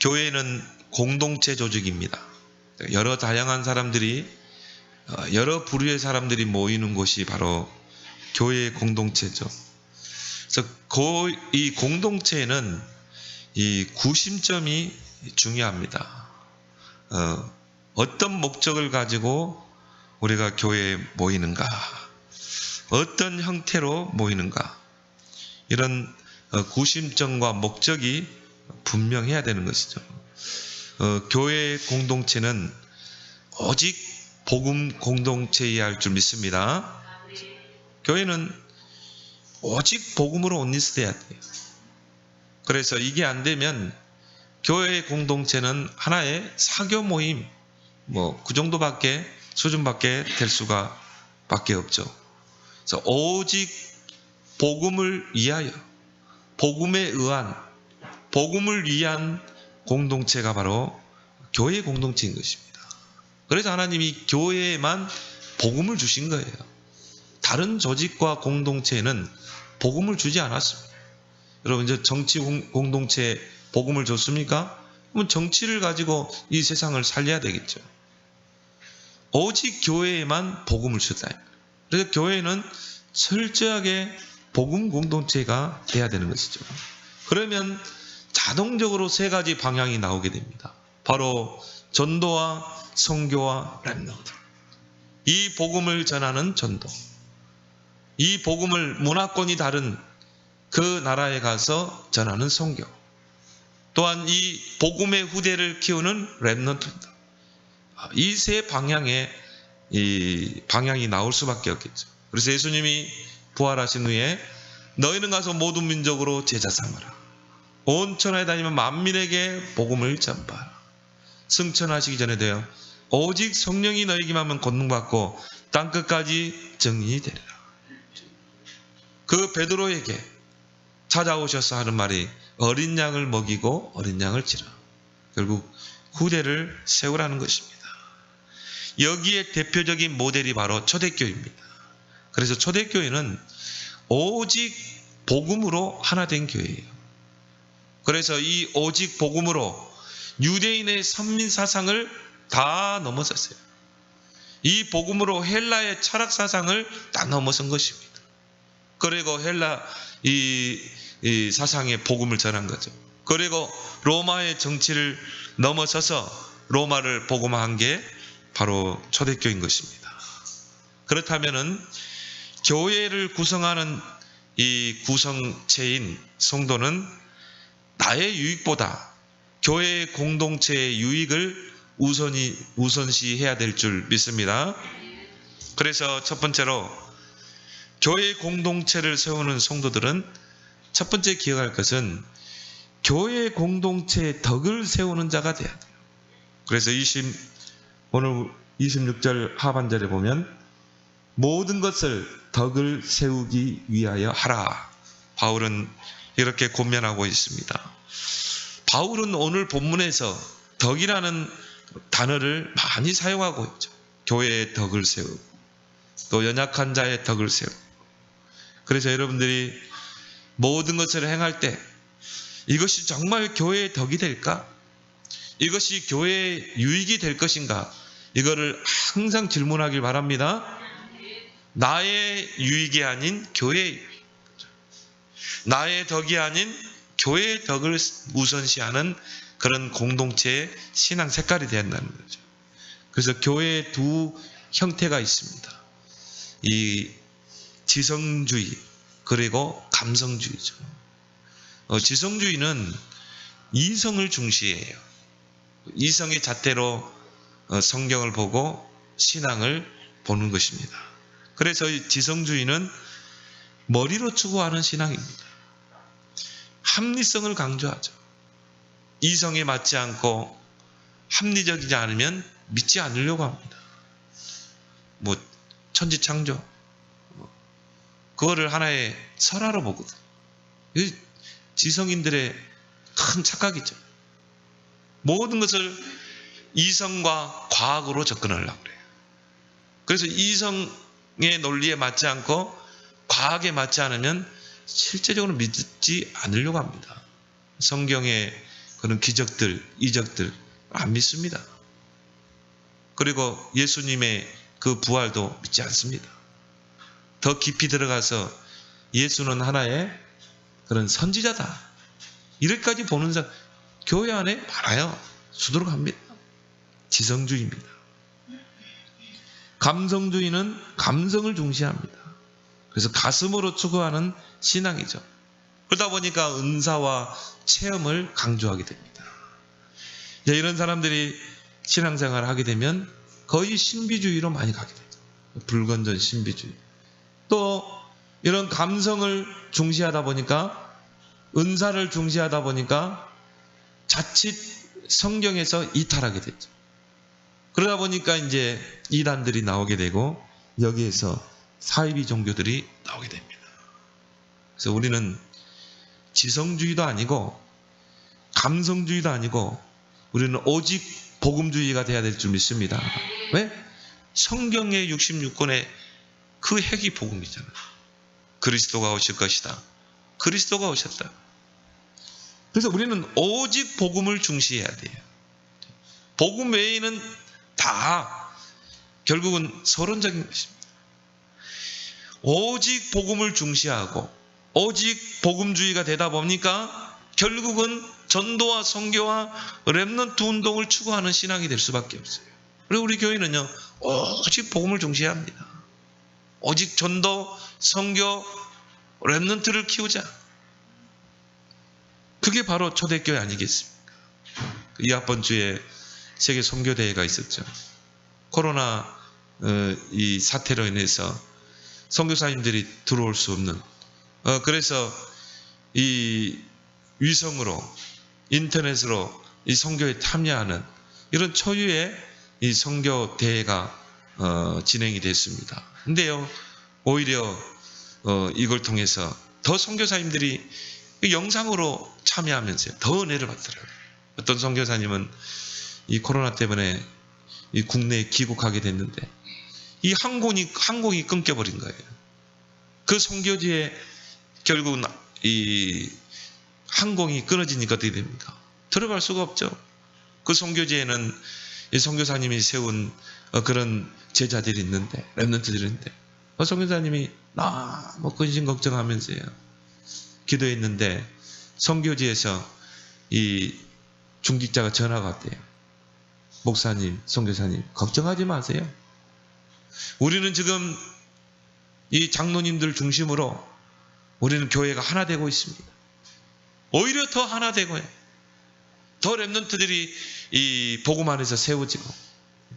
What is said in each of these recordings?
교회는 공동체 조직입니다. 여러 다양한 사람들이, 여러 부류의 사람들이 모이는 곳이 바로 교회의 공동체죠. 그래서 이 공동체에는 이 구심점이 중요합니다. 어떤 목적을 가지고 우리가 교회에 모이는가, 어떤 형태로 모이는가, 이런 구심점과 목적이 분명해야 되는 것이죠. 교회 공동체는 오직 복음 공동체여야 할 줄 믿습니다. 교회는 오직 복음으로 온리스돼야 돼요. 그래서 이게 안 되면 교회 공동체는 하나의 사교 모임, 그 정도밖에 수준밖에 될 수가 밖에 없죠. 그래서 오직 복음을 위하여, 복음에 의한, 복음을 위한 공동체가 바로 교회 공동체인 것입니다. 그래서 하나님이 교회에만 복음을 주신 거예요. 다른 조직과 공동체에는 복음을 주지 않았습니다. 여러분, 이제 정치 공동체에 복음을 줬습니까? 그러면 정치를 가지고 이 세상을 살려야 되겠죠. 오직 교회에만 복음을 주다. 그래서 교회는 철저하게 복음 공동체가 돼야 되는 것이죠. 그러면 자동적으로 세 가지 방향이 나오게 됩니다. 바로 전도와 선교와 렘넌트. 이 복음을 전하는 전도, 이 복음을 문화권이 다른 그 나라에 가서 전하는 선교, 또한 이 복음의 후대를 키우는 렘넌트입니다. 이 세 방향의 이 방향이 나올 수밖에 없겠죠. 그래서 예수님이 부활하신 후에 너희는 가서 모든 민족으로 제자 삼으라. 온 천하에 다니면 만민에게 복음을 전파하라. 승천하시기 전에 되어 오직 성령이 너희에게만 하면 권능받고 땅끝까지 증인이 되리라. 그 베드로에게 찾아오셔서 하는 말이 어린 양을 먹이고 어린 양을 치라. 결국 후대를 세우라는 것입니다. 여기에 대표적인 모델이 바로 초대교회입니다. 그래서 초대교회는 오직 복음으로 하나 된 교회예요. 그래서 이 오직 복음으로 유대인의 선민 사상을 다 넘어섰어요. 이 복음으로 헬라의 철학 사상을 다 넘어선 것입니다. 그리고 헬라 이 사상의 복음을 전한 거죠. 그리고 로마의 정치를 넘어서서 로마를 복음화한 게 바로 초대교회인 것입니다. 그렇다면은 교회를 구성하는 이 구성체인 성도는 나의 유익보다 교회 공동체의 유익을 우선시해야 될 줄 믿습니다. 그래서 첫 번째로 교회 공동체를 세우는 성도들은 첫 번째 기억할 것은 교회 공동체의 덕을 세우는 자가 돼야 돼요. 그래서 오늘 26절 하반절에 보면 모든 것을 덕을 세우기 위하여 하라. 바울은 이렇게 권면하고 있습니다. 바울은 오늘 본문에서 덕이라는 단어를 많이 사용하고 있죠. 교회의 덕을 세우고 또 연약한 자의 덕을 세우고. 그래서 여러분들이 모든 것을 행할 때 이것이 정말 교회의 덕이 될까? 이것이 교회의 유익이 될 것인가? 이거를 항상 질문하길 바랍니다. 나의 유익이 아닌 교회의 유익, 나의 덕이 아닌 교회의 덕을 우선시하는 그런 공동체의 신앙 색깔이 된다는 거죠. 그래서 교회의 두 형태가 있습니다. 이 지성주의 그리고 감성주의죠. 지성주의는 이성을 중시해요. 이성의 잣대로 성경을 보고 신앙을 보는 것입니다. 그래서 이 지성주의는 머리로 추구하는 신앙입니다. 합리성을 강조하죠. 이성에 맞지 않고 합리적이지 않으면 믿지 않으려고 합니다. 천지창조 그거를 하나의 설화로 보거든요. 지성인들의 큰 착각이죠. 모든 것을 이성과 과학으로 접근하려고 그래요. 그래서 이성의 논리에 맞지 않고 과학에 맞지 않으면 실제적으로 믿지 않으려고 합니다. 성경의 그런 기적들, 이적들 안 믿습니다. 그리고 예수님의 그 부활도 믿지 않습니다. 더 깊이 들어가서 예수는 하나의 그런 선지자다, 이렇게까지 보는 사람 교회 안에 많아요. 수두룩합니다. 지성주의입니다. 감성주의는 감성을 중시합니다. 그래서 가슴으로 추구하는 신앙이죠. 그러다 보니까 은사와 체험을 강조하게 됩니다. 이런 사람들이 신앙생활을 하게 되면 거의 신비주의로 많이 가게 되죠. 불건전 신비주의. 또 이런 감성을 중시하다 보니까, 은사를 중시하다 보니까 자칫 성경에서 이탈하게 됐죠. 그러다 보니까 이제 이단들이 나오게 되고 여기에서 사이비 종교들이 나오게 됩니다. 그래서 우리는 지성주의도 아니고 감성주의도 아니고 우리는 오직 복음주의가 돼야 될 줄 믿습니다. 왜? 성경의 66권의 그 핵이 복음이잖아요. 그리스도가 오실 것이다. 그리스도가 오셨다. 그래서 우리는 오직 복음을 중시해야 돼요. 복음 외에는 다 결국은 서론적인 것입니다. 오직 복음을 중시하고 오직 복음주의가 되다 보니까 결국은 전도와 선교와 렘넌트 운동을 추구하는 신앙이 될 수밖에 없어요. 그리고 우리 교회는요, 오직 복음을 중시해야 합니다. 오직 전도, 선교, 렘넌트를 키우자. 그게 바로 초대교회 아니겠습니까? 이학번 주에 세계 선교대회가 있었죠. 코로나 이 사태로 인해서 선교사님들이 들어올 수 없는, 그래서 이 위성으로, 인터넷으로 이 선교에 참여하는 이런 초유의 이 선교대회가 진행이 됐습니다. 근데요, 오히려 이걸 통해서 더 선교사님들이 영상으로 참여하면서 더 은혜를 받더라고요. 어떤 선교사님은 이 코로나 때문에 이 국내에 귀국하게 됐는데 이 항공이 끊겨버린 거예요. 그 선교지에 결국은 이 항공이 끊어지니까 어떻게 됩니까? 들어갈 수가 없죠. 그 선교지에는 이 선교사님이 세운 그런 제자들이 있는데, 렘넌트들이 있는데, 선교사님이 너무 근심 걱정하면서요 기도했는데 선교지에서 이 중직자가 전화가 왔대요. 목사님, 선교사님, 걱정하지 마세요. 우리는 지금 이 장로님들 중심으로 우리는 교회가 하나 되고 있습니다. 오히려 더 하나 되고요. 더 렘넌트들이 이 복음 안에서 세워지고,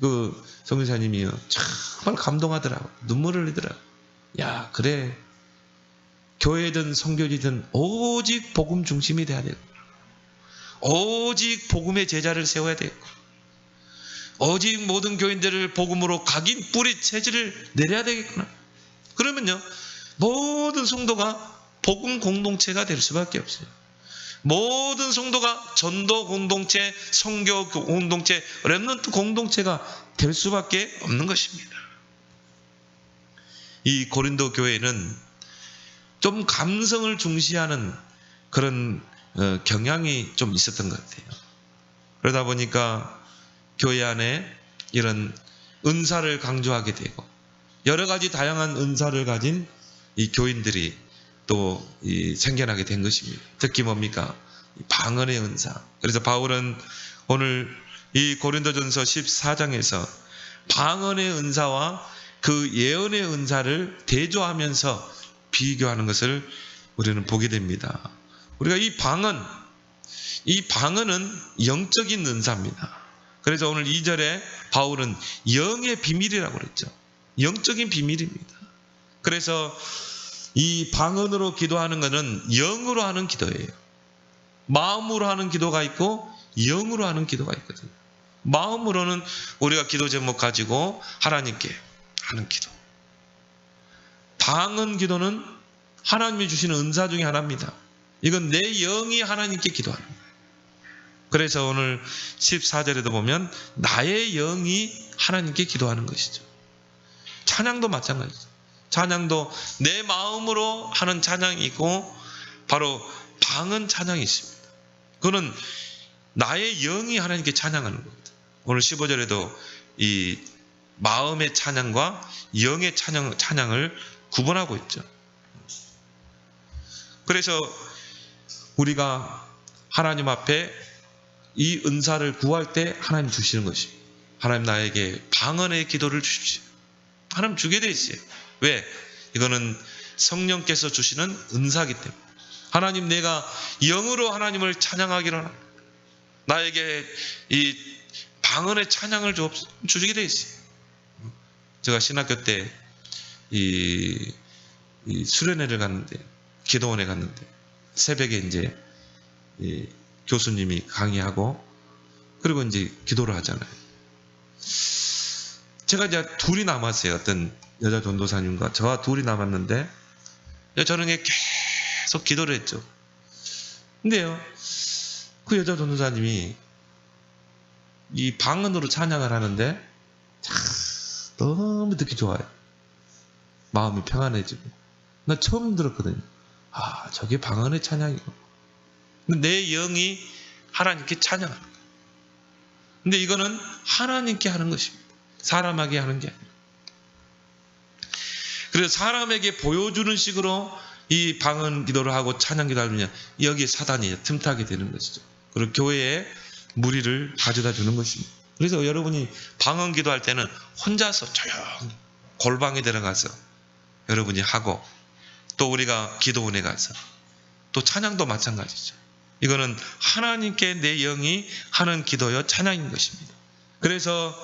그 선교사님이요 정말 감동하더라고요. 눈물을 흘리더라고요. 야, 그래. 교회든 선교지든 오직 복음 중심이 돼야 되고, 오직 복음의 제자를 세워야 되고, 오직 모든 교인들을 복음으로 각인 뿌리 체질을 내려야 되겠구나. 그러면요, 모든 성도가 복음 공동체가 될 수밖에 없어요. 모든 성도가 전도 공동체, 선교 공동체, 렘넌트 공동체가 될 수밖에 없는 것입니다. 이 고린도 교회는 좀 감성을 중시하는 그런 경향이 좀 있었던 것 같아요. 그러다 보니까 교회 안에 이런 은사를 강조하게 되고 여러 가지 다양한 은사를 가진 이 교인들이 또 생겨나게 된 것입니다. 특히 뭡니까? 방언의 은사. 그래서 바울은 오늘 이 고린도전서 14장에서 방언의 은사와 그 예언의 은사를 대조하면서 비교하는 것을 우리는 보게 됩니다. 우리가 이 방언은 영적인 은사입니다. 그래서 오늘 2절에 바울은 영의 비밀이라고 그랬죠. 영적인 비밀입니다. 그래서 이 방언으로 기도하는 것은 영으로 하는 기도예요. 마음으로 하는 기도가 있고 영으로 하는 기도가 있거든요. 마음으로는 우리가 기도 제목 가지고 하나님께 하는 기도. 방언 기도는 하나님이 주시는 은사 중에 하나입니다. 이건 내 영이 하나님께 기도하는 거예요. 그래서 오늘 14절에도 보면 나의 영이 하나님께 기도하는 것이죠. 찬양도 마찬가지죠. 찬양도 내 마음으로 하는 찬양이 있고 바로 방언 찬양이 있습니다. 그거는 나의 영이 하나님께 찬양하는 겁니다. 오늘 15절에도 이 마음의 찬양과 영의 찬양을 구분하고 있죠. 그래서 우리가 하나님 앞에 이 은사를 구할 때 하나님 주시는 것입니다. 하나님 나에게 방언의 기도를 주십시오. 하나님 주게 돼 있어요. 왜? 이거는 성령께서 주시는 은사이기 때문에. 하나님, 내가 영으로 하나님을 찬양하기를 합니다. 나에게 이 방언의 찬양을 주시게 돼 있어요. 제가 신학교 때 이 수련회를 갔는데, 기도원에 갔는데, 새벽에 이제 이 교수님이 강의하고, 그리고 이제 기도를 하잖아요. 제가 이제 둘이 남았어요. 어떤 여자 전도사님과 저와 둘이 남았는데, 저는 계속 기도를 했죠. 근데요, 그 여자 전도사님이 이 방언으로 찬양을 하는데 너무 듣기 좋아요. 마음이 평안해지고. 나 처음 들었거든요. 아, 저게 방언의 찬양이고. 내 영이 하나님께 찬양하는 거예요. 근데 이거는 하나님께 하는 것입니다. 사람에게 하는 게 아니에요. 그래서 사람에게 보여주는 식으로 이 방언 기도를 하고 찬양 기도를 하면 여기에 사단이 틈타게 되는 것이죠. 그리고 교회에 무리를 가져다 주는 것입니다. 그래서 여러분이 방언 기도할 때는 혼자서 조용히 골방에 들어가서 여러분이 하고, 또 우리가 기도원에 가서, 또 찬양도 마찬가지죠. 이거는 하나님께 내 영이 하는 기도여 찬양인 것입니다. 그래서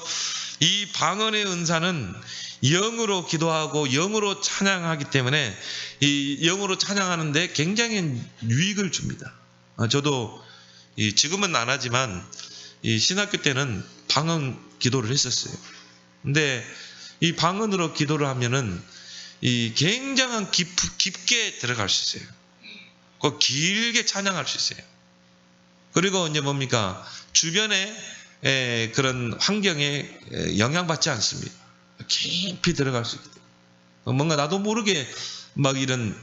이 방언의 은사는 영으로 기도하고 영으로 찬양하기 때문에 이 영으로 찬양하는데 굉장히 유익을 줍니다. 저도 지금은 안 하지만 이 신학교 때는 방언 기도를 했었어요. 근데 이 방언으로 기도를 하면은 이 굉장한 깊게 들어갈 수 있어요. 그 길게 찬양할 수 있어요. 그리고 이제 뭡니까? 주변에 그런 환경에 영향받지 않습니다. 깊이 들어갈 수 있기 때문에. 뭔가 나도 모르게 막 이런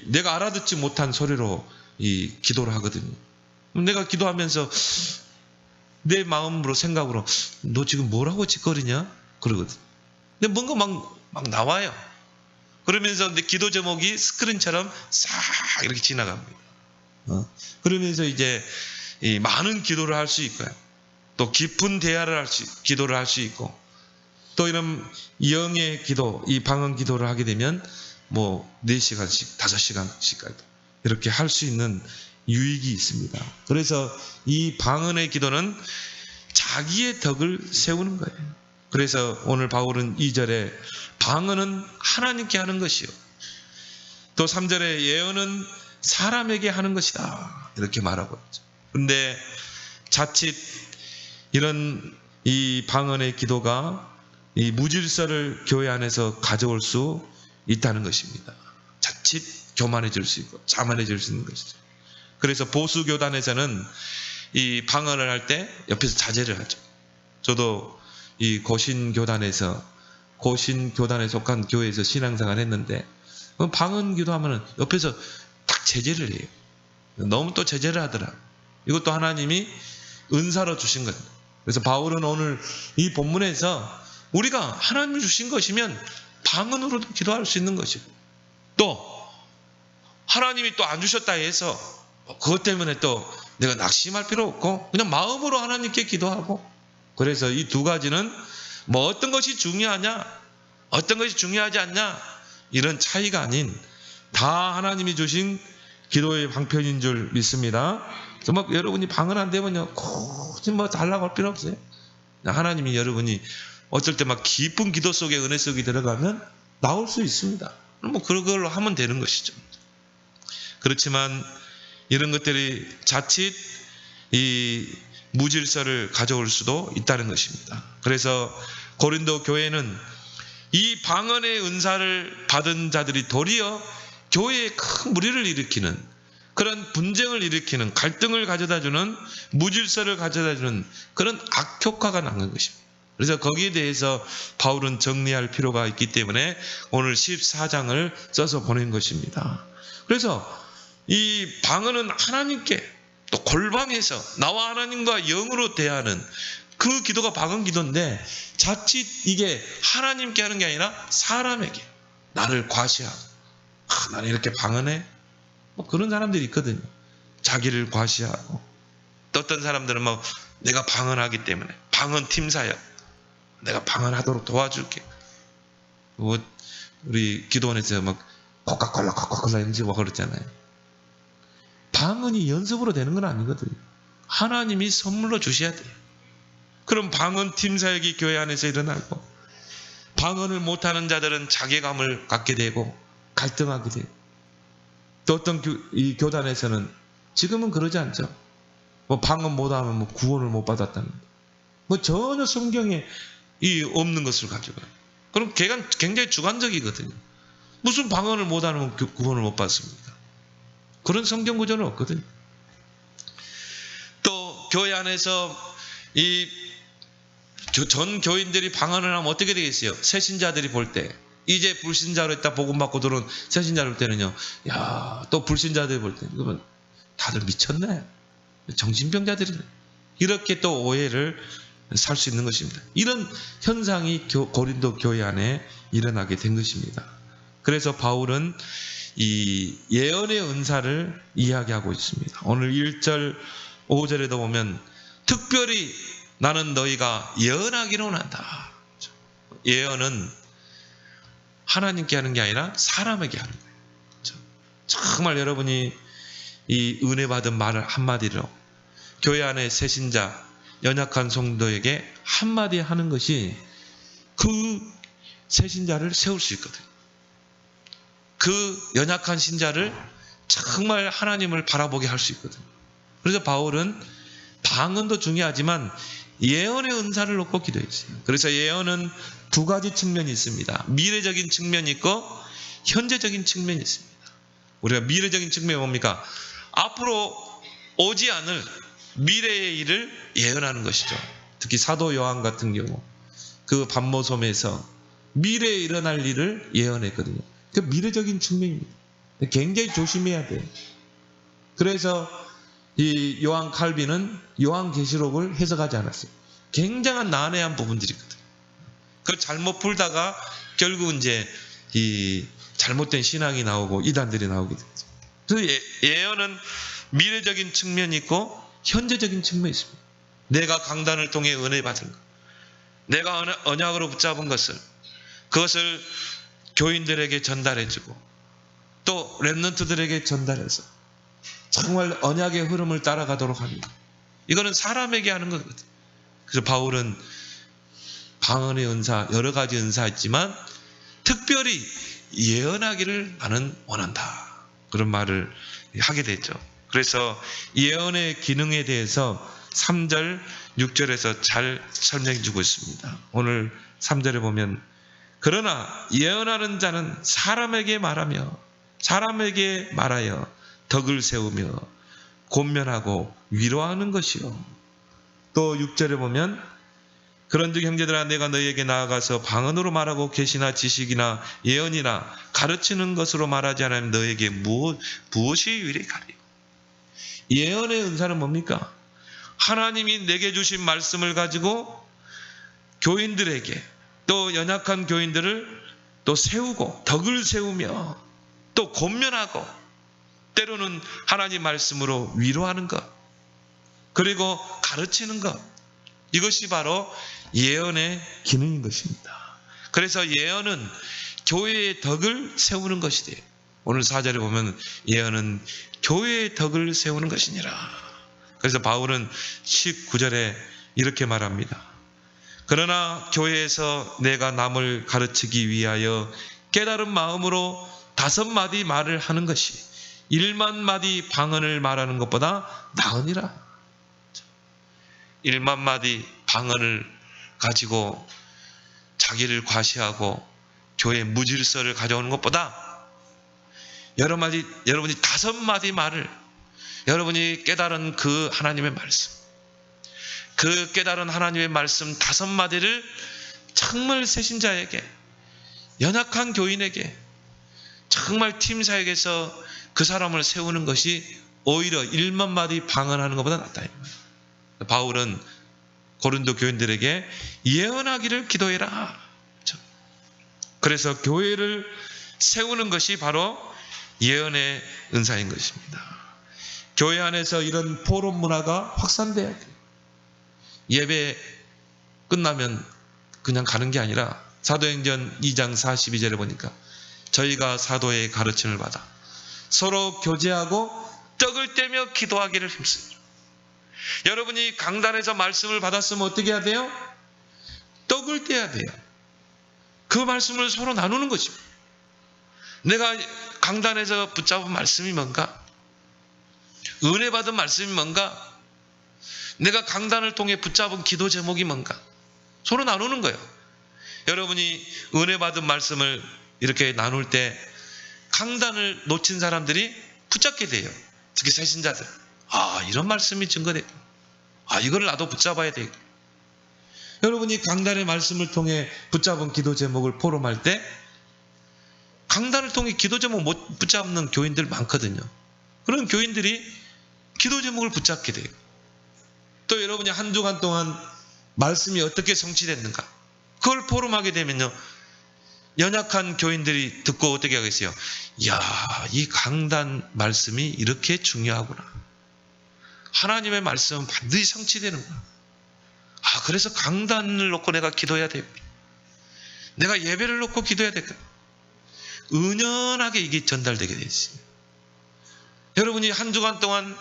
내가 알아듣지 못한 소리로 기도를 하거든요. 내가 기도하면서 내 마음으로 생각으로 너 지금 뭐라고 짓거리냐? 그러거든. 근데 뭔가 막 나와요. 그러면서 내 기도 제목이 스크린처럼 싹 이렇게 지나갑니다. 그러면서 이제 많은 기도를 할 수 있고요. 또 깊은 대화를 기도를 할 수 있고, 또 이런 영의 기도, 이 방언 기도를 하게 되면 뭐 4시간씩, 5시간씩까지 이렇게 할 수 있는 유익이 있습니다. 그래서 이 방언의 기도는 자기의 덕을 세우는 거예요. 그래서 오늘 바울은 2절에 방언은 하나님께 하는 것이요, 또 3절에 예언은 사람에게 하는 것이다, 이렇게 말하고 있죠. 그런데 자칫 이런 이 방언의 기도가 이 무질서를 교회 안에서 가져올 수 있다는 것입니다. 자칫 교만해질 수 있고 자만해질 수 있는 것이죠. 그래서 보수 교단에서는 이 방언을 할 때 옆에서 자제를 하죠. 저도 이 고신교단에 속한 교회에서 신앙생활을 했는데, 방언 기도하면 옆에서 딱 제재를 해요. 너무 또 제재를 하더라. 이것도 하나님이 은사로 주신 겁니다. 그래서 바울은 오늘 이 본문에서 우리가 하나님이 주신 것이면 방언으로도 기도할 수 있는 것이고, 또 하나님이 또 안 주셨다 해서 그것 때문에 또 내가 낙심할 필요 없고 그냥 마음으로 하나님께 기도하고, 그래서 이 두 가지는 뭐 어떤 것이 중요하냐, 어떤 것이 중요하지 않냐, 이런 차이가 아닌 다 하나님이 주신 기도의 방편인 줄 믿습니다. 정말 여러분이 방언 안 되면요, 굳이 뭐 달라고 할 필요 없어요. 하나님이 여러분이 어쩔 때 막 깊은 기도 속에, 은혜 속에 들어가면 나올 수 있습니다. 뭐 그걸로 하면 되는 것이죠. 그렇지만 이런 것들이 자칫 이 무질서를 가져올 수도 있다는 것입니다. 그래서 고린도 교회는 이 방언의 은사를 받은 자들이 도리어 교회에 큰 무리를 일으키는, 그런 분쟁을 일으키는, 갈등을 가져다주는, 무질서를 가져다주는 그런 악효과가 나는 것입니다. 그래서 거기에 대해서 바울은 정리할 필요가 있기 때문에 오늘 14장을 써서 보낸 것입니다. 그래서 이 방언은 하나님께, 또 골방에서 나와 하나님과 영으로 대하는 그 기도가 방언 기도인데, 자칫 이게 하나님께 하는 게 아니라 사람에게 나를 과시하고, 나는 이렇게 방언해? 뭐 그런 사람들이 있거든요. 자기를 과시하고. 또 어떤 사람들은 뭐 내가 방언하기 때문에 방언 팀사야, 내가 방언하도록 도와줄게. 뭐 우리 기도원에서 막 코카콜라 연주하고 그랬잖아요. 방언이 연습으로 되는 건 아니거든요. 하나님이 선물로 주셔야 돼요. 그럼 방언 팀 사역이 교회 안에서 일어나고, 방언을 못하는 자들은 자괴감을 갖게 되고 갈등하게 되고, 또 어떤 이 교단에서는 지금은 그러지 않죠. 뭐 방언 못하면 뭐 구원을 못 받았다는, 뭐 전혀 성경에 이 없는 것을 가지고, 그럼 걔가 굉장히 주관적이거든요. 무슨 방언을 못하면 구원을 못 받습니까? 그런 성경 구조는 없거든요. 또 교회 안에서 이 전 교인들이 방언을 하면 어떻게 되겠어요? 새신자들이 볼 때, 이제 불신자로 있다 복음 받고 들어온 새신자를 볼 때는요, 야, 또 불신자들이 볼 때, 그러면 다들 미쳤네, 정신병자들이네, 이렇게 또 오해를 살 수 있는 것입니다. 이런 현상이 고린도 교회 안에 일어나게 된 것입니다. 그래서 바울은 이 예언의 은사를 이야기하고 있습니다. 오늘 1절 5절에도 보면 특별히 나는 너희가 예언하기를 원한다. 예언은 하나님께 하는 게 아니라 사람에게 하는 거예요. 정말 여러분이 이 은혜 받은 말을 한마디로 교회 안에 새신자, 연약한 성도에게 한마디 하는 것이 그 새신자를 세울 수 있거든요. 그 연약한 신자를 정말 하나님을 바라보게 할 수 있거든요. 그래서 바울은 방언도 중요하지만 예언의 은사를 놓고 기도했어요. 그래서 예언은 두 가지 측면이 있습니다. 미래적인 측면이 있고 현재적인 측면이 있습니다. 우리가 미래적인 측면이 뭡니까? 앞으로 오지 않을 미래의 일을 예언하는 것이죠. 특히 사도 요한 같은 경우 그 반모섬에서 미래에 일어날 일을 예언했거든요. 그 미래적인 측면입니다. 굉장히 조심해야 돼요. 그래서 이 요한 칼빈은 요한계시록을 해석하지 않았어요. 굉장한 난해한 부분들이 있거든요. 그걸 잘못 풀다가 결국 이제 이 잘못된 신앙이 나오고 이단들이 나오게 되죠. 그래서 예언은 미래적인 측면이 있고 현재적인 측면이 있습니다. 내가 강단을 통해 은혜 받은 것, 내가 언약으로 붙잡은 것을, 그것을 교인들에게 전달해주고 또 렘넌트들에게 전달해서 정말 언약의 흐름을 따라가도록 합니다. 이거는 사람에게 하는 거거든요. 그래서 바울은 방언의 은사, 여러 가지 은사 있지만 특별히 예언하기를 나는 원한다, 그런 말을 하게 됐죠. 그래서 예언의 기능에 대해서 3절, 6절에서 잘 설명해 주고 있습니다. 오늘 3절에 보면 그러나 예언하는 자는 사람에게 말하여 덕을 세우며 권면하고 위로하는 것이요. 또 6절에 보면 그런즉 형제들아 내가 너희에게 나아가서 방언으로 말하고 계시나 지식이나 예언이나 가르치는 것으로 말하지 않으면 너희에게 무엇이 유익하리요. 예언의 은사는 뭡니까? 하나님이 내게 주신 말씀을 가지고 교인들에게, 또 연약한 교인들을 또 세우고 덕을 세우며 또 권면하고 때로는 하나님 말씀으로 위로하는 것, 그리고 가르치는 것, 이것이 바로 예언의 기능인 것입니다. 그래서 예언은 교회의 덕을 세우는 것이 돼요. 오늘 4절에 보면 예언은 교회의 덕을 세우는 것이니라. 그래서 바울은 19절에 이렇게 말합니다. 그러나 교회에서 내가 남을 가르치기 위하여 깨달은 마음으로 5마디 말을 하는 것이 1만 마디 방언을 말하는 것보다 나으니라. 1만 마디 방언을 가지고 자기를 과시하고 교회 무질서를 가져오는 것보다 여러분이 5마디 말을, 여러분이 깨달은 그 하나님의 말씀, 그 깨달은 하나님의 말씀 5마디를 정말 새신자에게, 연약한 교인에게, 정말 팀사역에서 그 사람을 세우는 것이 오히려 1만 마디 방언하는 것보다 낫다. 바울은 고린도 교인들에게 예언하기를 기도해라. 그래서 교회를 세우는 것이 바로 예언의 은사인 것입니다. 교회 안에서 이런 포럼 문화가 확산돼야 돼요. 예배 끝나면 그냥 가는 게 아니라 사도행전 2장 42절에 보니까 저희가 사도의 가르침을 받아 서로 교제하고 떡을 떼며 기도하기를 힘쓰죠. 여러분이 강단에서 말씀을 받았으면 어떻게 해야 돼요? 떡을 떼야 돼요. 그 말씀을 서로 나누는 것입니다. 내가 강단에서 붙잡은 말씀이 뭔가? 은혜 받은 말씀이 뭔가? 내가 강단을 통해 붙잡은 기도 제목이 뭔가? 서로 나누는 거예요. 여러분이 은혜 받은 말씀을 이렇게 나눌 때 강단을 놓친 사람들이 붙잡게 돼요. 특히 새신자들. 이런 말씀이 증거되고, 이걸 나도 붙잡아야 되고. 여러분이 강단의 말씀을 통해 붙잡은 기도 제목을 포럼할 때 강단을 통해 기도 제목 못 붙잡는 교인들 많거든요. 그런 교인들이 기도 제목을 붙잡게 돼요. 또 여러분이 한 주간 동안 말씀이 어떻게 성취됐는가, 그걸 포럼하게 되면요, 연약한 교인들이 듣고 어떻게 하겠어요? 이야, 이 강단 말씀이 이렇게 중요하구나. 하나님의 말씀은 반드시 성취되는구나. 그래서 강단을 놓고 내가 기도해야 됩니다. 내가 예배를 놓고 기도해야 될까? 은연하게 이게 전달되게 되어 있습니다. 여러분이 한 주간 동안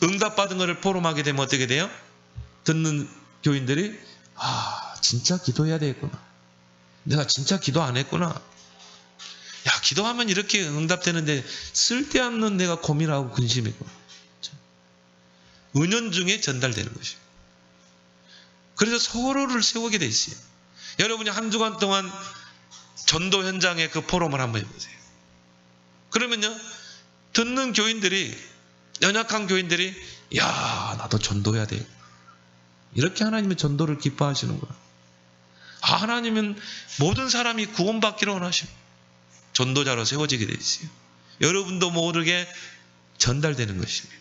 응답받은 것을 포럼하게 되면 어떻게 돼요? 듣는 교인들이 진짜 기도해야 되겠구나. 내가 진짜 기도 안 했구나. 기도하면 이렇게 응답되는데 쓸데없는 내가 고민하고 근심했구나. 은연중에 전달되는 것입니다. 그래서 서로를 세우게 돼 있어요. 여러분이 한 주간 동안 전도 현장의 그 포럼을 한번 해보세요. 그러면요, 듣는 교인들이, 연약한 교인들이, 나도 전도해야 돼. 이렇게 하나님의 전도를 기뻐하시는구나. 하나님은 모든 사람이 구원받기를 원하십니다. 전도자로 세워지게 돼 있어요. 여러분도 모르게 전달되는 것입니다.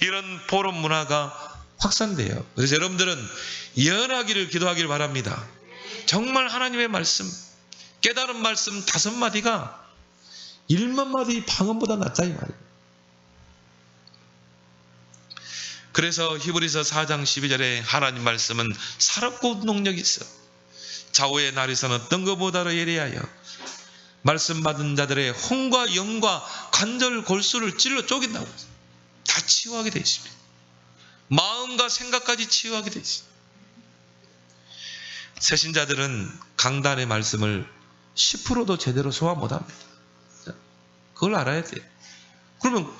이런 포럼 문화가 확산돼요. 그래서 여러분들은 예언하기를 기도하기를 바랍니다. 정말 하나님의 말씀, 깨달은 말씀 5마디가 1만 마디 방언보다 낫다 이 말이에요. 그래서 히브리서 4장 12절에 하나님 말씀은 살았고 능력이 있어 좌우의 날에서는 어떤 것보다도 예리하여 말씀 받은 자들의 혼과 영과 관절 골수를 찔러 쪼갠다고 다 치유하게 되어 있습니다. 마음과 생각까지 치유하게 되어 있습니다. 새신자들은 강단의 말씀을 10%도 제대로 소화 못합니다. 그걸 알아야 돼요. 그러면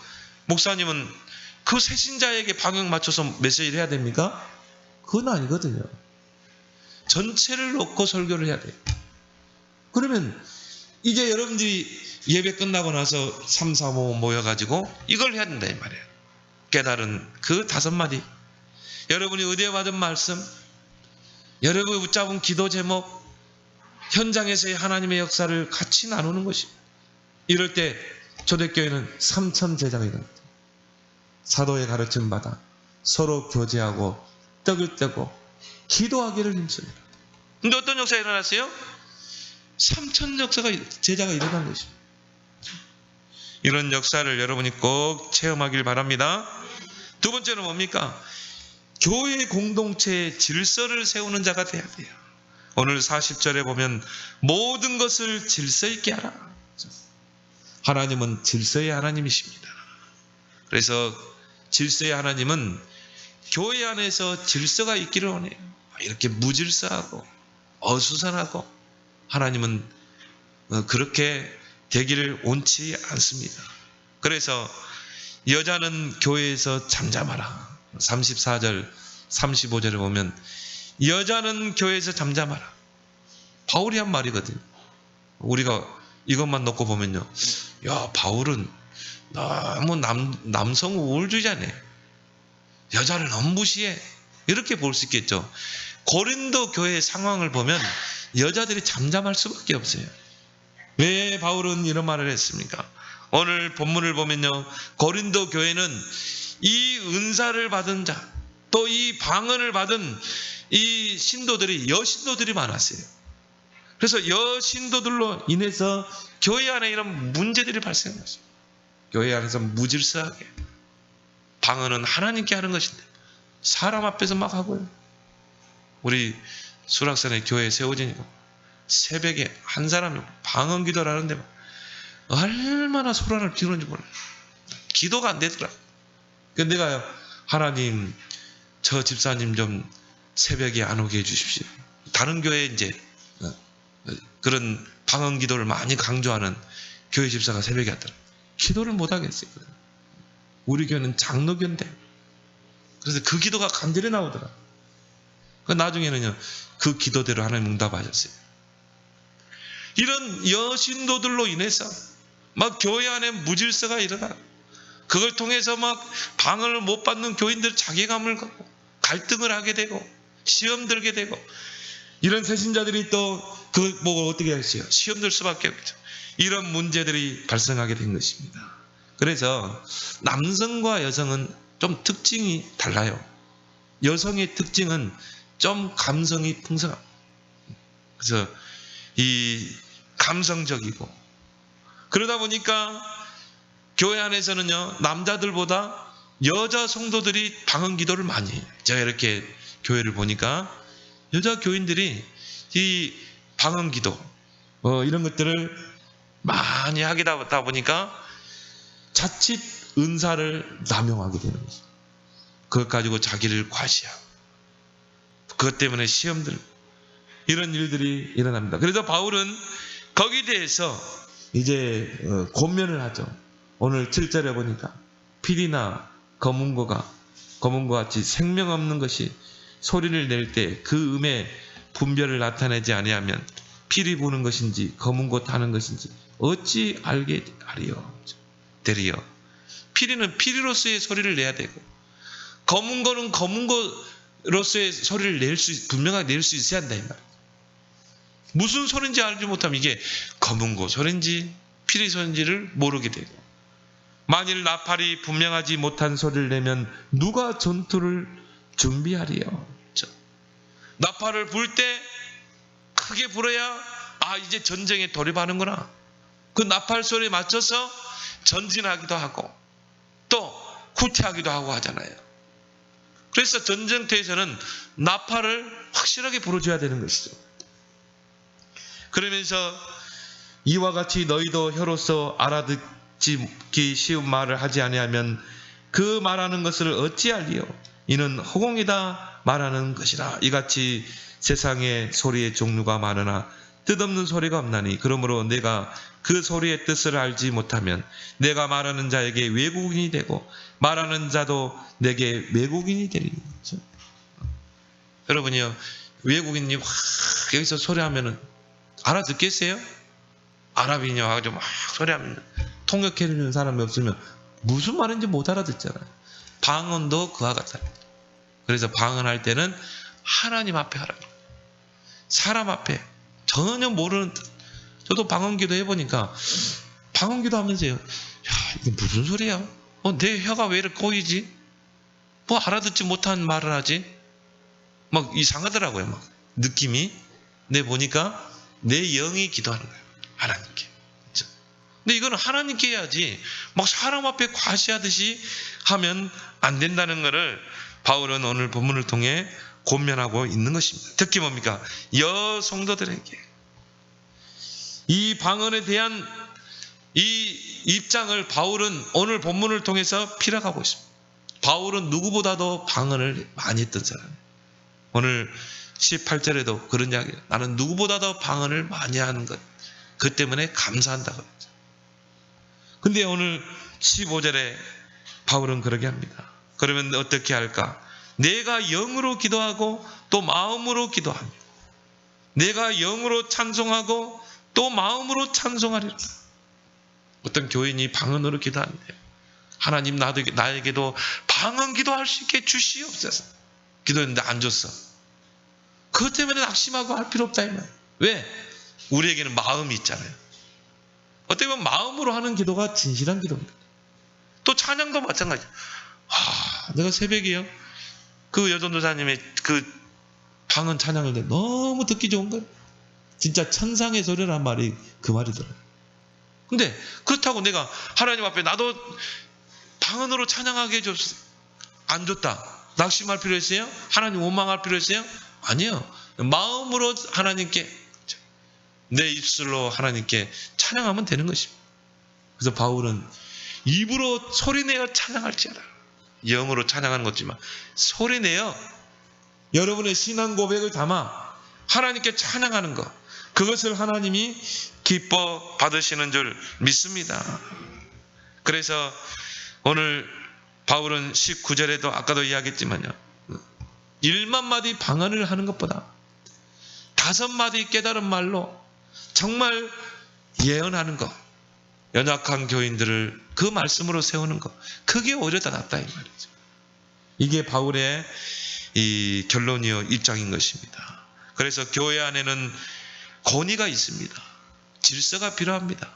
목사님은 그 새신자에게 방향 맞춰서 메시지를 해야 됩니까? 그건 아니거든요. 전체를 놓고 설교를 해야 돼요. 그러면 이제 여러분들이 예배 끝나고 나서 3, 4, 5 모여가지고 이걸 해야 된다 이 말이에요. 깨달은 그 5마디, 여러분이 의뢰 받은 말씀, 여러분이 붙잡은 기도 제목, 현장에서의 하나님의 역사를 같이 나누는 것입니다. 이럴 때 초대교회는 3천 제자가 일어납니다. 사도의 가르침 받아 서로 교제하고 떡을 떼고 기도하기를 힘씁니다. 근데 어떤 역사가 일어났어요? 3천 제자가 일어난 것입니다. 이런 역사를 여러분이 꼭 체험하길 바랍니다. 두 번째는 뭡니까? 교회 공동체의 질서를 세우는 자가 돼야 돼요. 오늘 40절에 보면 모든 것을 질서 있게 하라. 하나님은 질서의 하나님이십니다. 그래서 질서의 하나님은 교회 안에서 질서가 있기를 원해요. 이렇게 무질서하고 어수선하고 하나님은 그렇게 되기를 원치 않습니다. 그래서 여자는 교회에서 잠잠하라. 34절 35절에 보면 여자는 교회에서 잠잠하라. 바울이 한 말이거든요. 우리가 이것만 놓고 보면요, 야, 바울은 너무 남성 우월주의자네, 여자를 너무 무시해, 이렇게 볼 수 있겠죠. 고린도 교회의 상황을 보면 여자들이 잠잠할 수밖에 없어요. 왜 바울은 이런 말을 했습니까? 오늘 본문을 보면요, 고린도 교회는 이 은사를 받은 자, 또 이 방언을 받은 이 신도들이, 여신도들이 많았어요. 그래서 여신도들로 인해서 교회 안에 이런 문제들이 발생했어요. 교회 안에서 무질서하게. 방언은 하나님께 하는 것인데 사람 앞에서 막 하고요. 우리 수락산에 교회 세워지니까 새벽에 한 사람이 방언 기도를 하는데 얼마나 소란을 피우는지 몰라요. 기도가 안 되더라. 그래서 내가 하나님, 저 집사님 좀 새벽에 안 오게 해주십시오. 다른 교회에 이제 그런 방언 기도를 많이 강조하는 교회 집사가 새벽에 왔더라. 기도를 못 하겠어요. 우리 교회는 장로교인데. 그래서 그 기도가 간절히 나오더라. 나중에는요, 그 기도대로 하나님 응답하셨어요. 이런 여신도들로 인해서 막 교회 안에 무질서가 일어나. 그걸 통해서 막 방언을 못 받는 교인들 자괴감을 갖고 갈등을 하게 되고 시험 들게 되고, 이런 새신자들이 또 그 뭐 어떻게 하겠어요? 시험 들 수밖에 없죠. 이런 문제들이 발생하게 된 것입니다. 그래서 남성과 여성은 좀 특징이 달라요. 여성의 특징은 좀 감성이 풍성합니다. 그래서 이 감성적이고, 그러다 보니까 교회 안에서는요, 남자들보다 여자 성도들이 방언 기도를 많이 해요. 제가 이렇게 교회를 보니까 여자 교인들이 이 방언 기도 이런 것들을 많이 하다 보니까 자칫 은사를 남용하게 되는 거죠. 그것 가지고 자기를 과시하고, 그것 때문에 시험들, 이런 일들이 일어납니다. 그래서 바울은 거기에 대해서 이제 권면을 하죠. 오늘 7절에 보니까 피리나 검은고가 검은고 같이 생명 없는 것이 소리를 낼 때 그 음의 분별을 나타내지 아니하면 피리 부는 것인지 검은고 타는 것인지 어찌 알게 하리요. 되리요. 피리는 피리로서의 소리를 내야 되고, 검은고는 검은고로서의 소리를 분명하게 낼 수 있어야 한다 이 말이에요. 무슨 소리인지 알지 못하면 이게 검은고 소리인지 피리 소리인지를 모르게 되고, 만일 나팔이 분명하지 못한 소리를 내면 누가 전투를 준비하리요. 나팔을 불 때 크게 불어야 이제 전쟁에 돌입하는구나. 그 나팔 소리에 맞춰서 전진하기도 하고 또 후퇴하기도 하고 하잖아요. 그래서 전쟁터에서는 나팔을 확실하게 불어줘야 되는 것이죠. 그러면서 이와 같이 너희도 혀로서 알아듣기 쉬운 말을 하지 아니하면 그 말하는 것을 어찌 알리요. 이는 허공이다 말하는 것이라. 이같이 세상에 소리의 종류가 많으나 뜻없는 소리가 없나니, 그러므로 내가 그 소리의 뜻을 알지 못하면 내가 말하는 자에게 외국인이 되고 말하는 자도 내게 외국인이 되리니. 여러분이요, 외국인이 확 여기서 소리하면은 알아듣겠어요? 아랍인이요 하고 막 소리하면 통역해주는 사람이 없으면 무슨 말인지 못 알아듣잖아요. 방언도 그와 같아요. 그래서 방언할 때는 하나님 앞에 하라. 사람 앞에 전혀 모르는, 저도 방언기도 해보니까 방언기도 하면서요, 야, 이게 무슨 소리야? 내 혀가 왜 이렇게 꼬이지? 뭐 알아듣지 못한 말을 하지? 막 이상하더라고요. 막 느낌이. 내 보니까 내 영이 기도하는 거예요. 하나님께. 그렇죠? 근데 이거는 하나님께 해야지 막 사람 앞에 과시하듯이 하면 안 된다는 것을 바울은 오늘 본문을 통해 권면하고 있는 것입니다. 특히 뭡니까? 여성도들에게 이 방언에 대한 이 입장을 바울은 오늘 본문을 통해서 피력하고 있습니다. 바울은 누구보다도 방언을 많이 했던 사람이에요. 오늘 18절에도 그런 이야기예요. 나는 누구보다도 방언을 많이 하는 것, 그 때문에 감사한다고 했죠. 근데 오늘 15절에 바울은 그러게 합니다. 그러면 어떻게 할까? 내가 영으로 기도하고 또 마음으로 기도하며 내가 영으로 찬송하고 또 마음으로 찬송하리라. 어떤 교인이 방언으로 기도하는데, 하나님 나에게도 방언 기도할 수 있게 주시옵소서. 기도했는데 안 줬어. 그것 때문에 낙심하고 할 필요 없다 이 말. 왜? 우리에게는 마음이 있잖아요. 어떻게 보면 마음으로 하는 기도가 진실한 기도입니다. 또 찬양도 마찬가지. 내가 새벽에요. 그 여전도사님의 그 방언 찬양을 때 너무 듣기 좋은 거예요. 진짜 천상의 소리란 말이 그 말이더라고요. 근데 그렇다고 내가 하나님 앞에 나도 방언으로 찬양하게 해줬어. 안 줬다. 낙심할 필요 있어요? 하나님 원망할 필요 있어요? 아니요. 마음으로 하나님께, 내 입술로 하나님께 찬양하면 되는 것입니다. 그래서 바울은 입으로 소리내어 찬양할지어다. 영어로 찬양하는 것지만 소리내어 여러분의 신앙 고백을 담아 하나님께 찬양하는 것, 그것을 하나님이 기뻐 받으시는 줄 믿습니다. 그래서 오늘 바울은 19절에도 아까도 이야기했지만요, 1만 마디 방언을 하는 것보다 5마디 깨달은 말로 정말 예언하는 것, 연약한 교인들을 그 말씀으로 세우는 것, 그게 오히려 더 낫다 이 말이죠. 이게 바울의 이 결론이요 입장인 것입니다. 그래서 교회 안에는 권위가 있습니다. 질서가 필요합니다.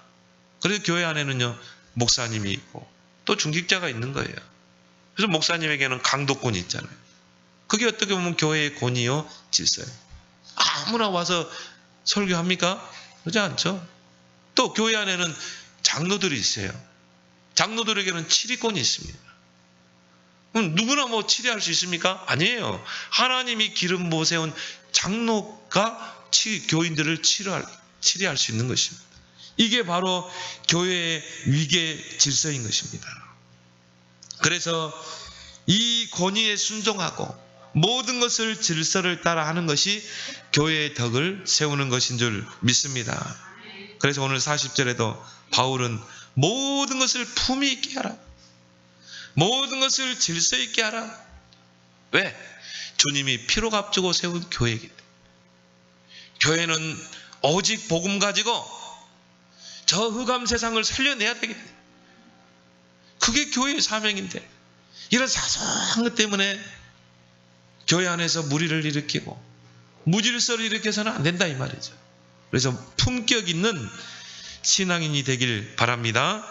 그래서 교회 안에는요 목사님이 있고 또 중직자가 있는 거예요. 그래서 목사님에게는 강도권이 있잖아요. 그게 어떻게 보면 교회의 권위요 질서예요. 아무나 와서 설교합니까? 그러지 않죠. 또 교회 안에는 장로들이 있어요. 장로들에게는 치리권이 있습니다. 그럼 누구나 뭐 치리할 수 있습니까? 아니에요. 하나님이 기름 부어 세운 장로가 교인들을 치리할 수 있는 것입니다. 이게 바로 교회의 위계 질서인 것입니다. 그래서 이 권위에 순종하고 모든 것을 질서를 따라 하는 것이 교회의 덕을 세우는 것인 줄 믿습니다. 그래서 오늘 40절에도 바울은 모든 것을 품위 있게 하라. 모든 것을 질서 있게 하라. 왜? 주님이 피로 값주고 세운 교회이기 때문에. 교회는 오직 복음 가지고 저 흑암 세상을 살려내야 되기 때문에. 그게 교회의 사명인데 이런 사소한 것 때문에 교회 안에서 무리를 일으키고 무질서를 일으켜서는 안 된다 이 말이죠. 그래서 품격 있는 신앙인이 되길 바랍니다.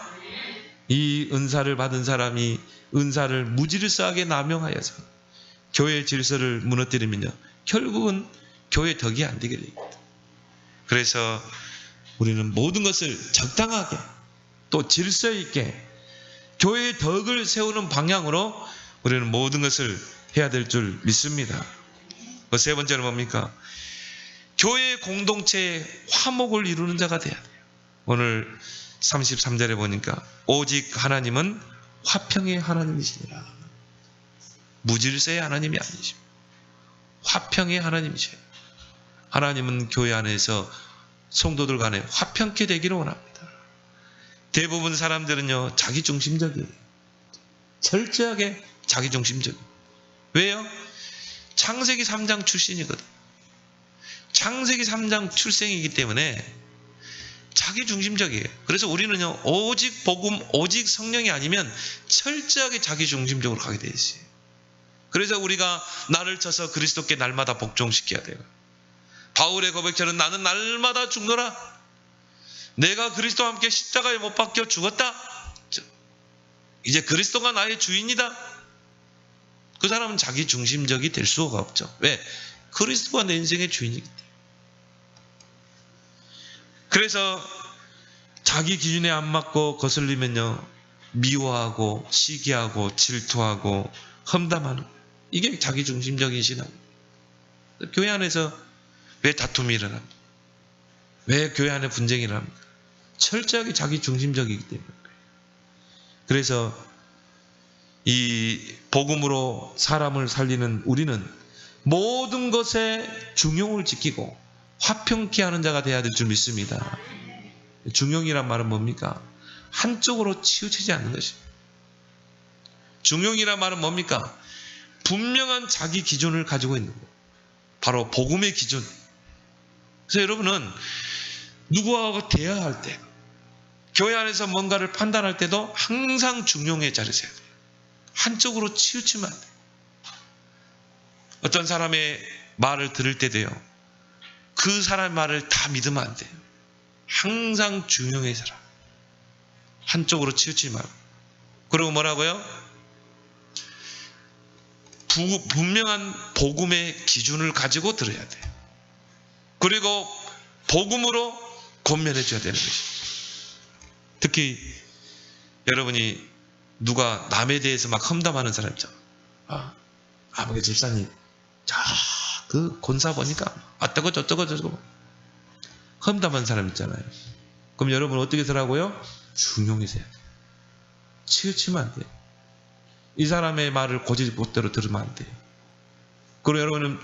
이 은사를 받은 사람이 은사를 무질서하게 남용하여서 교회의 질서를 무너뜨리면요 결국은 교회 덕이 안 되게 됩니다. 그래서 우리는 모든 것을 적당하게 또 질서 있게 교회의 덕을 세우는 방향으로 우리는 모든 것을 해야 될 줄 믿습니다. 세 번째는 뭡니까? 교회의 공동체의 화목을 이루는 자가 돼야 돼요. 오늘 33절에 보니까 오직 하나님은 화평의 하나님이시니라. 무질서의 하나님이 아니십니다. 화평의 하나님이셔요. 하나님은 교회 안에서 성도들 간에 화평케 되기를 원합니다. 대부분 사람들은요 자기중심적이에요. 철저하게 자기중심적이에요. 왜요? 창세기 3장 출신이거든. 창세기 3장 출생이기 때문에 자기중심적이에요. 그래서 우리는요 오직 복음, 오직 성령이 아니면 철저하게 자기중심적으로 가게 되어 있어요. 그래서 우리가 나를 쳐서 그리스도께 날마다 복종시켜야 돼요. 바울의 고백처럼 나는 날마다 죽노라. 내가 그리스도와 함께 십자가에 못 박혀 죽었다. 이제 그리스도가 나의 주인이다. 그 사람은 자기중심적이 될 수가 없죠. 왜? 그리스도가 내 인생의 주인이기 때문에. 그래서 자기 기준에 안 맞고 거슬리면요 미워하고 시기하고 질투하고 험담하는 거예요. 이게 자기중심적인 신앙입니다. 교회 안에서 왜 다툼이 일어납니까? 왜 교회 안에 분쟁이 일어납니까? 철저하게 자기중심적이기 때문에. 그래서 이 복음으로 사람을 살리는 우리는 모든 것에 중용을 지키고 화평케 하는 자가 되어야 될 줄 믿습니다. 중용이란 말은 뭡니까? 한쪽으로 치우치지 않는 것입니다. 중용이란 말은 뭡니까? 분명한 자기 기준을 가지고 있는 거예요. 바로 복음의 기준. 그래서 여러분은 누구하고 대화할 때, 교회 안에서 뭔가를 판단할 때도 항상 중용의 자리에 서야 돼요. 한쪽으로 치우치면 안 돼요. 어떤 사람의 말을 들을 때도요, 그 사람의 말을 다 믿으면 안 돼요. 항상 중용의 사람. 한쪽으로 치우치지 말고. 그리고 뭐라고요? 분명한 복음의 기준을 가지고 들어야 돼요. 그리고 복음으로 권면해 줘야 되는 것이죠. 특히 여러분이 누가 남에 대해서 막 험담하는 사람 있잖아. 아버지 집사님, 그 권사 보니까 어떠고 저떠고 저쩌고 험담하는 사람 있잖아요. 그럼 여러분 어떻게 들라고요? 중용이세요. 치우치면 안 돼요. 이 사람의 말을 곧대로 들으면 안 돼요. 그리고 여러분은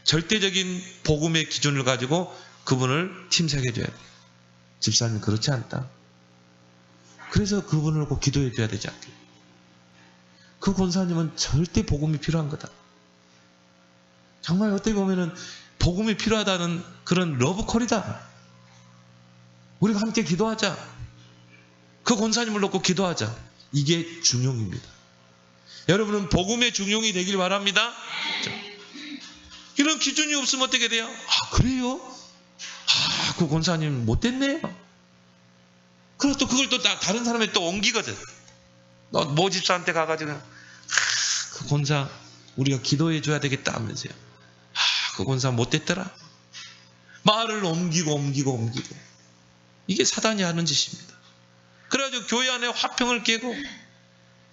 절대적인 복음의 기준을 가지고 그분을 팀색해 줘야 돼요. 집사님 그렇지 않다. 그래서 그분을 꼭 기도해 줘야 되지 않겠어요? 그 권사님은 절대 복음이 필요한 거다. 정말 어떻게 보면은 복음이 필요하다는 그런 러브콜이다. 우리가 함께 기도하자. 그 권사님을 놓고 기도하자. 이게 중용입니다. 여러분은 복음의 중용이 되길 바랍니다. 이런 기준이 없으면 어떻게 돼요? 그래요? 그 권사님 못됐네요. 그리고 또 그걸 또 다른 사람에 또 옮기거든. 모 집사한테 가가지고 그 권사 우리가 기도해 줘야 되겠다 하면서요. 그 권사 못됐더라. 말을 옮기고 이게 사단이 하는 짓입니다. 그래가지고 교회 안에 화평을 깨고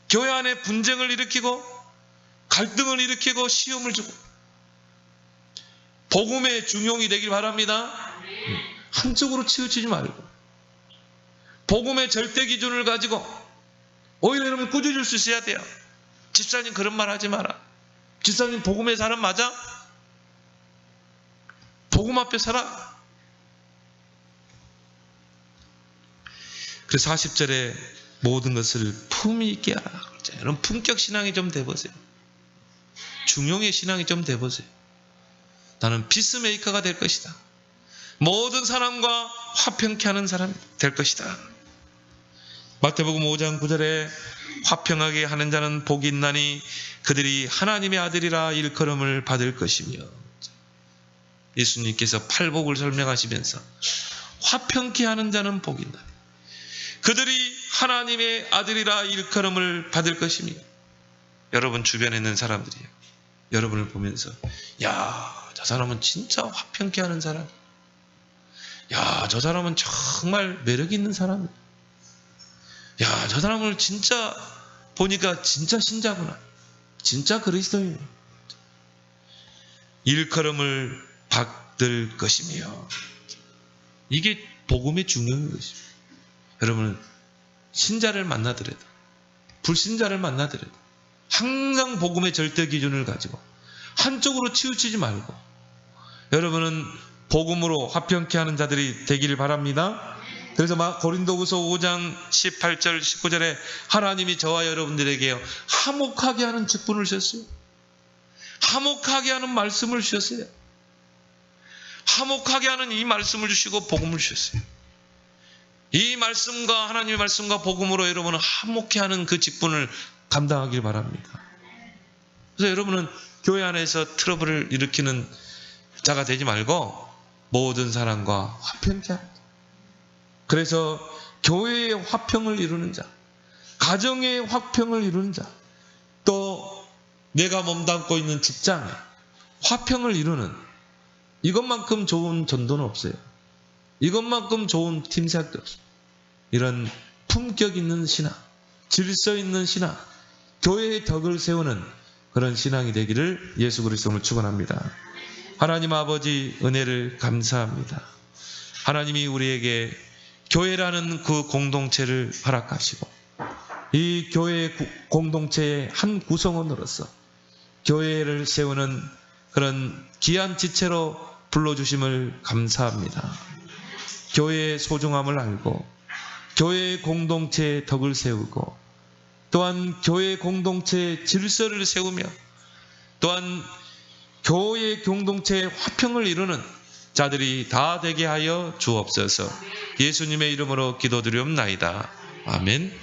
교회 안에 분쟁을 일으키고 갈등을 일으키고 시험을 주고. 복음의 중용이 되길 바랍니다. 한쪽으로 치우치지 말고 복음의 절대 기준을 가지고 오히려 여러분 꾸짖을 수 있어야 돼요. 집사님 그런 말 하지 마라. 집사님 복음의 사람 맞아? 복음 앞에 서라. 그래서 40절에 모든 것을 품위 있게 하라. 여러분 품격 신앙이 좀 돼보세요. 중용의 신앙이 좀 돼보세요. 나는 피스메이커가 될 것이다. 모든 사람과 화평케 하는 사람이 될 것이다. 마태복음 5장 9절에 화평하게 하는 자는 복이 있나니 그들이 하나님의 아들이라 일컬음을 받을 것이며. 예수님께서 팔복을 설명하시면서 화평케 하는 자는 복이 있나니 그들이 하나님의 아들이라 일컬음을 받을 것이며. 여러분 주변에 있는 사람들이에요. 여러분을 보면서 저 사람은 진짜 화평케 하는 사람. 저 사람은 정말 매력 있는 사람. 저 사람을 진짜 보니까 진짜 신자구나. 진짜 그리스도인. 일컬음을 받을 것이며. 이게 복음의 중요한 것입니다. 여러분은 신자를 만나더라도 불신자를 만나더라도 항상 복음의 절대 기준을 가지고 한쪽으로 치우치지 말고 여러분은 복음으로 화평케 하는 자들이 되기를 바랍니다. 그래서 고린도후서 5장 18절 19절에 하나님이 저와 여러분들에게 화목하게 하는 직분을 주셨어요. 화목하게 하는 말씀을 주셨어요. 화목하게 하는 이 말씀을 주시고 복음을 주셨어요. 이 말씀과 하나님의 말씀과 복음으로 여러분은 화목케 하는 그 직분을 감당하길 바랍니다. 그래서 여러분은 교회 안에서 트러블을 일으키는 자가 되지 말고 모든 사람과 화평케 합니다. 그래서 교회의 화평을 이루는 자, 가정의 화평을 이루는 자, 또 내가 몸담고 있는 직장에 화평을 이루는 이것만큼 좋은 전도는 없어요. 이것만큼 좋은 팀사역도 없어요. 이런 품격 있는 신앙, 질서 있는 신앙, 교회의 덕을 세우는 그런 신앙이 되기를 예수 그리스도를 축원합니다. 하나님 아버지 은혜를 감사합니다. 하나님이 우리에게 교회라는 그 공동체를 허락하시고 이 교회 공동체의 한 구성원으로서 교회를 세우는 그런 귀한 지체로 불러주심을 감사합니다. 교회의 소중함을 알고 교회의 공동체의 덕을 세우고 또한 교회 공동체의 질서를 세우며 또한 교회 공동체의 화평을 이루는 자들이 다 되게 하여 주옵소서. 예수님의 이름으로 기도드리옵나이다. 아멘.